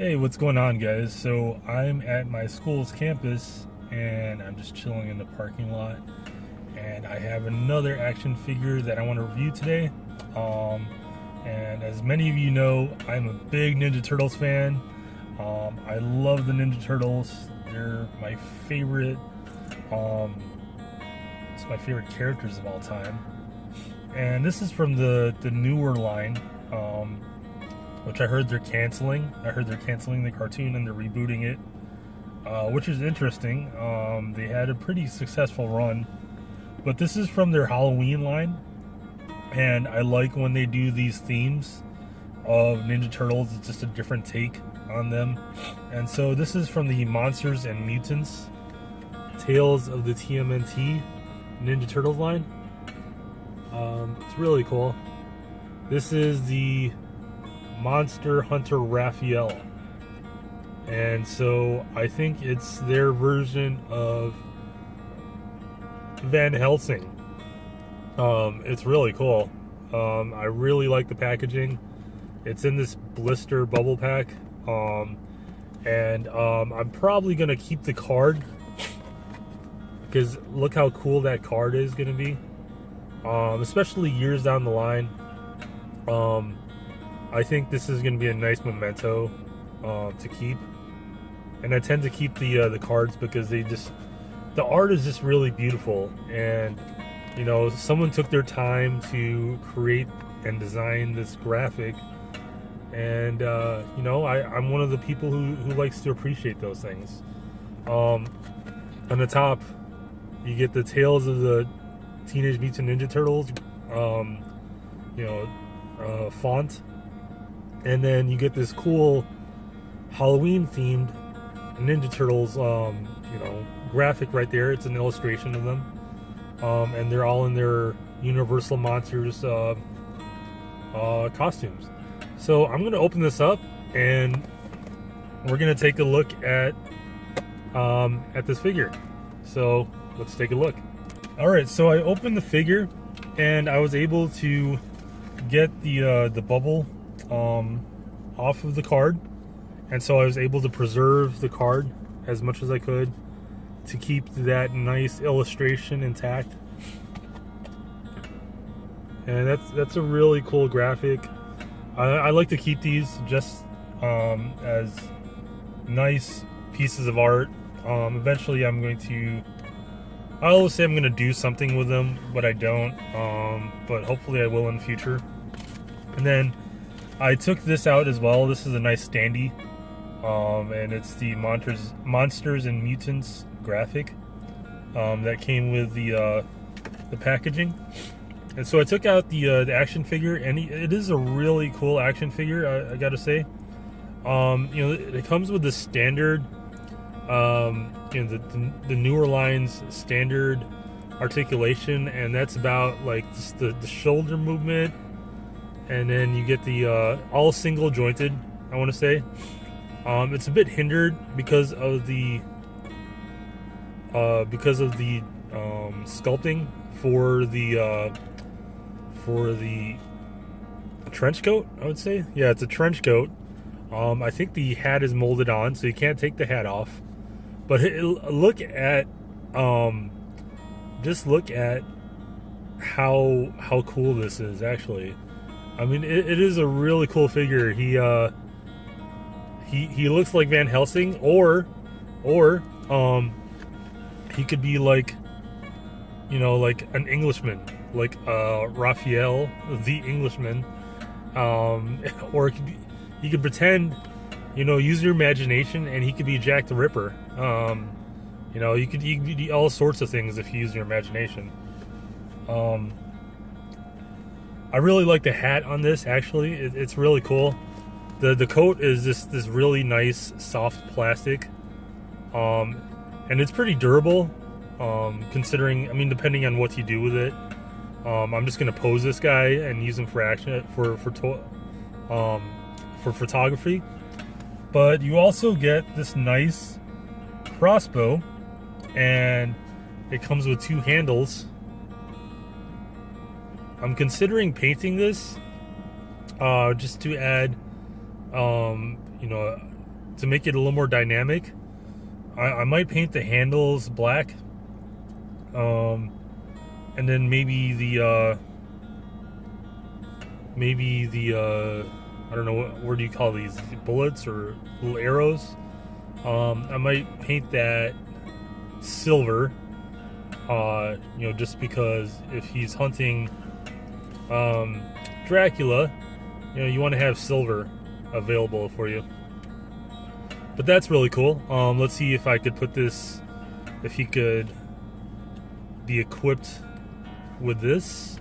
Hey, what's going on, guys? So I'm at my school's campus and I'm just chilling in the parking lot, and I have another action figure that I want to review today. Um, and as many of you know, I'm a big Ninja Turtles fan. I love the Ninja Turtles. They're my favorite. Um, it's my favorite characters of all time. And this is from the newer line. Which I heard they're canceling. I heard they're canceling the cartoon and they're rebooting it, which is interesting. They had a pretty successful run, but this is from their Halloween line, and I like when they do these themes of Ninja Turtles. It's just a different take on them. And so this is from the Monsters and Mutants Tales of the Tmnt Ninja Turtles line. It's really cool. This is the Monster Hunter Raphael, and so I think it's their version of Van Helsing. It's really cool. I really like the packaging. It's in this blister bubble pack, and I'm probably gonna keep the card because look how cool that card is gonna be, especially years down the line. I think this is going to be a nice memento to keep, and I tend to keep the cards because the art is just really beautiful, and you know, someone took their time to create and design this graphic, and you know, I'm one of the people who likes to appreciate those things. On the top, you get the Tales of the Teenage Mutant Ninja Turtles, you know, font. And then you get this cool Halloween-themed Ninja Turtles, you know, graphic right there. It's an illustration of them, and they're all in their Universal Monsters costumes. So I'm gonna open this up, and we're gonna take a look at this figure. So let's take a look. All right, so I opened the figure, and I was able to get the bubble off of the card, and so I was able to preserve the card as much as I could to keep that nice illustration intact. And that's a really cool graphic. I like to keep these just as nice pieces of art. Eventually I always say I'm going to do something with them, but I don't, but hopefully I will in the future. And then I took this out as well. This is a nice standee, and it's the Monsters and Mutants graphic that came with the packaging. And so I took out the action figure, and it is a really cool action figure, I gotta say. You know, it comes with the standard, you know, the newer lines standard articulation, and that's about like just the shoulder movement. And then you get the all single jointed, I want to say. It's a bit hindered because of the sculpting for the trench coat, I would say. Yeah, it's a trench coat. I think the hat is molded on, so you can't take the hat off. But look at just look at how cool this is, actually. I mean, it is a really cool figure. He looks like Van Helsing, or he could be like, you know, like an Englishman, like Raphael, the Englishman, or he could pretend, you know, use your imagination, and he could be Jack the Ripper. You know, you could do all sorts of things if you use your imagination. I really like the hat on this, actually. It's really cool. The coat is this really nice soft plastic, and it's pretty durable, considering, I mean, depending on what you do with it. I'm just gonna pose this guy and use him for action for photography. But you also get this nice crossbow, and it comes with two handles. I'm considering painting this just to add you know, to make it a little more dynamic, I might paint the handles black, and then maybe the I don't know, what do you call these, bullets or little arrows? I might paint that silver, you know, just because if he's hunting Dracula, you know, you want to have silver available for you. But that's really cool. Let's see if I could put this, if he could be equipped with this.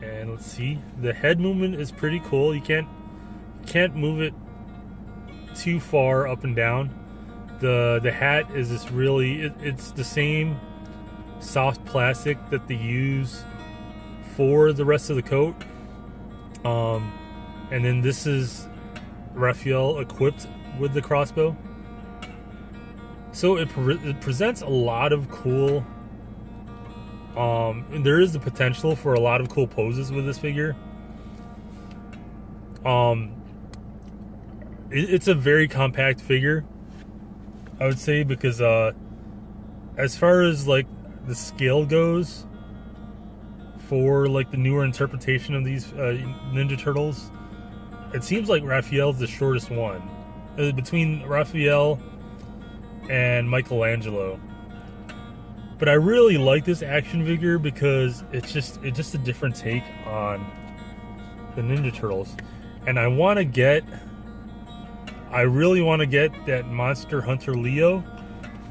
And let's see, the head movement is pretty cool. You can't move it too far up and down. The hat is this really, it's the same soft plastic that they use for the rest of the coat. And then this is Raphael equipped with the crossbow. So it presents a lot of cool, and there is the potential for a lot of cool poses with this figure. It's a very compact figure, I would say, because as far as like the scale goes for like the newer interpretation of these Ninja Turtles, it seems like Raphael's the shortest one between Raphael and Michelangelo. But I really like this action figure because it's just a different take on the Ninja Turtles. And I really want to get that Monster Hunter Leo,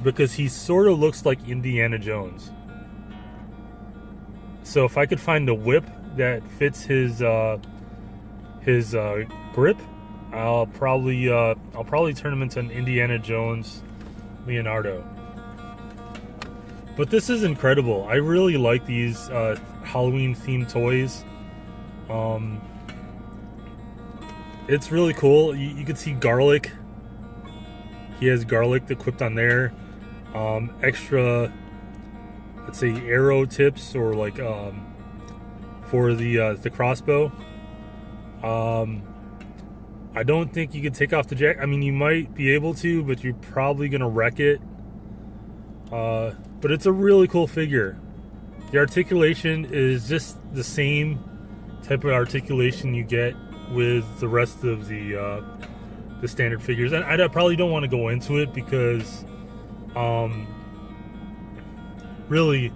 because he sort of looks like Indiana Jones. So if I could find a whip that fits his grip, I'll probably turn him into an Indiana Jones Leonardo. But this is incredible. I really like these Halloween themed toys. It's really cool. You can see garlic. He has garlic equipped on there. Extra, let's say, arrow tips, or like for the crossbow. I don't think you can take off the jacket. I mean, you might be able to, but you're probably gonna wreck it. But it's a really cool figure. The articulation is just the same type of articulation you get with the rest of the standard figures. And I probably don't want to go into it because really,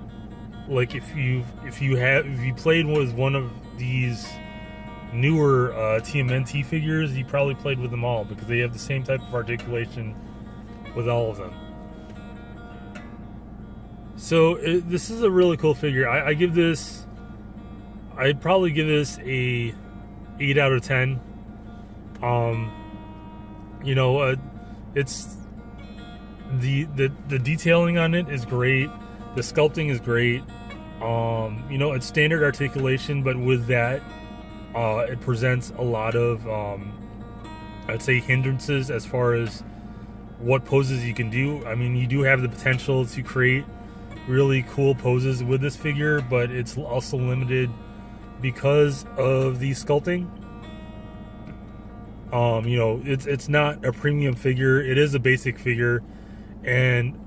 like, if you played with one of these newer Tmnt figures, you probably played with them all, because they have the same type of articulation with all of them. So this is a really cool figure. I'd probably give this a 8 out of 10. You know, it's the detailing on it is great. The sculpting is great. You know, it's standard articulation, but with that, it presents a lot of, I'd say, hindrances as far as what poses you can do. I mean, you do have the potential to create really cool poses with this figure, but it's also limited because of the sculpting. You know, it's not a premium figure. It is a basic figure, and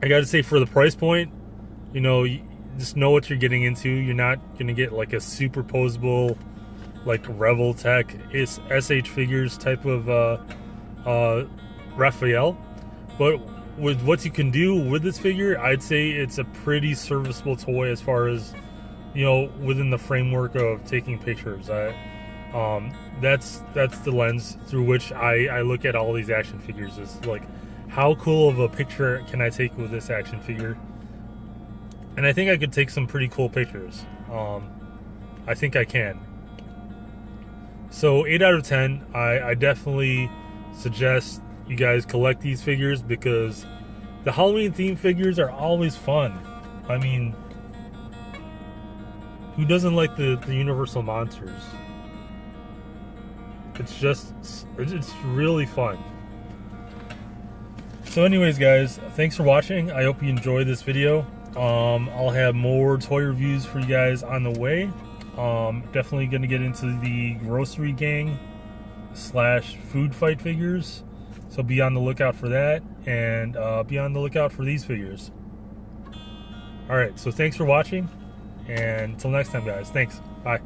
I gotta say, for the price point, you know, you just know what you're getting into. You're not gonna get like a superposable, like Revel Tech SH Figures type of Raphael, but with what you can do with this figure, I'd say it's a pretty serviceable toy as far as, you know, within the framework of taking pictures. That's the lens through which I look at all these action figures, is like, how cool of a picture can I take with this action figure? And I think I could take some pretty cool pictures. I think I can. So 8 out of 10. I definitely suggest you guys collect these figures, because the Halloween themed figures are always fun. I mean, who doesn't like the Universal monsters? It's really fun. So anyways, guys, thanks for watching. I hope you enjoyed this video. I'll have more toy reviews for you guys on the way. Definitely going to get into the grocery gang food fight figures. So be on the lookout for that, and be on the lookout for these figures. Alright, so thanks for watching, and until next time, guys. Thanks. Bye.